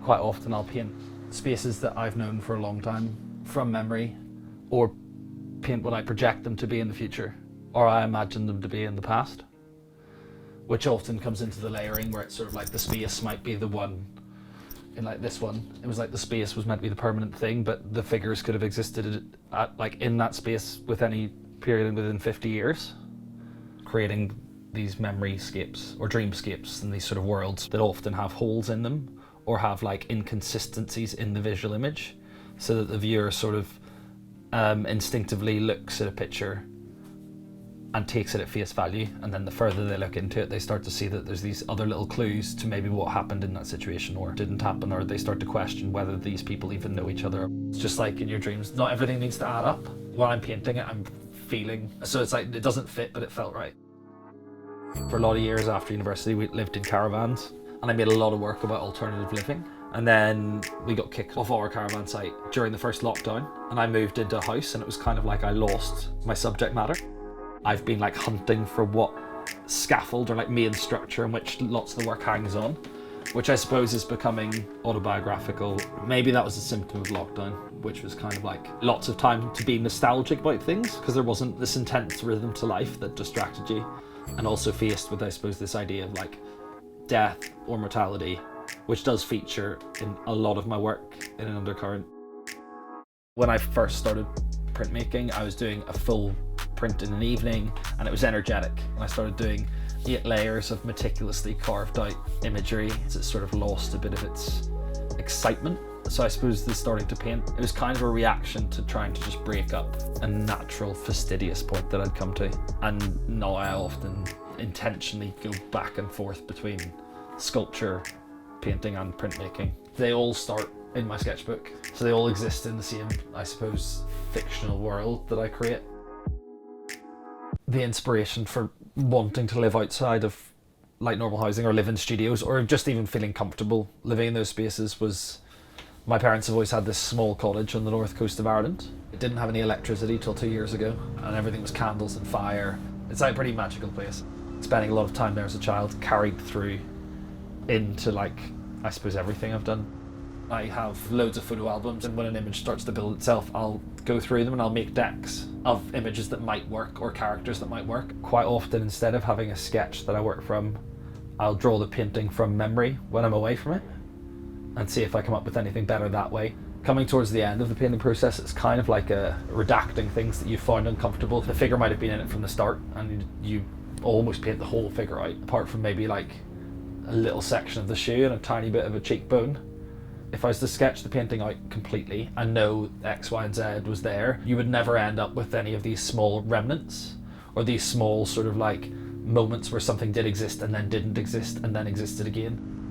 quite often I'll paint spaces that I've known for a long time from memory, or paint what I project them to be in the future, or I imagine them to be in the past, which often comes into the layering where it's sort of like the space might be the one. In like this one, it was like the space was meant to be the permanent thing, but the figures could have existed at, like, in that space with any period within 50 years, creating these memoryscapes or dreamscapes and these sort of worlds that often have holes in them or have like inconsistencies in the visual image, so that the viewer sort of instinctively looks at a picture and takes it at face value, and then the further they look into it, they start to see that there's these other little clues to maybe what happened in that situation or didn't happen, or they start to question whether these people even know each other. It's just like in your dreams, not everything needs to add up. While I'm painting it, I'm feeling, so it's like it doesn't fit, but it felt right. For a lot of years after university, we lived in caravans, and I made a lot of work about alternative living. And then we got kicked off our caravan site during the first lockdown, and I moved into a house, and it was kind of like I lost my subject matter. I've been like hunting for what scaffold or like main structure in which lots of the work hangs on, which I suppose is becoming autobiographical. Maybe that was a symptom of lockdown, which was kind of like lots of time to be nostalgic about things, because there wasn't this intense rhythm to life that distracted you, and also faced with, I suppose, this idea of like death or mortality, which does feature in a lot of my work in an undercurrent. When I first started printmaking, I was doing a full print in an evening, and it was energetic, and I started doing 8 layers of meticulously carved out imagery. It sort of lost a bit of its excitement. So I suppose the starting to paint, it was kind of a reaction to trying to just break up a natural fastidious point that I'd come to. And now I often intentionally go back and forth between sculpture, painting and printmaking. They all start in my sketchbook, so they all exist in the same, I suppose, fictional world that I create. The inspiration for wanting to live outside of like normal housing or live in studios or just even feeling comfortable living in those spaces was, my parents have always had this small cottage on the north coast of Ireland. It didn't have any electricity till 2 years ago, and everything was candles and fire. It's like a pretty magical place. Spending a lot of time there as a child carried through into like, I suppose, everything I've done. I have loads of photo albums, and when an image starts to build itself, I'll go through them and I'll make decks of images that might work or characters that might work. Quite often, instead of having a sketch that I work from, I'll draw the painting from memory when I'm away from it and see if I come up with anything better that way. Coming towards the end of the painting process, it's kind of like redacting things that you found uncomfortable. The figure might have been in it from the start, and you almost paint the whole figure out, apart from maybe like a little section of the shoe and a tiny bit of a cheekbone. If I was to sketch the painting out completely and know X, Y, and Z was there, you would never end up with any of these small remnants or these small sort of like moments where something did exist and then didn't exist and then existed again.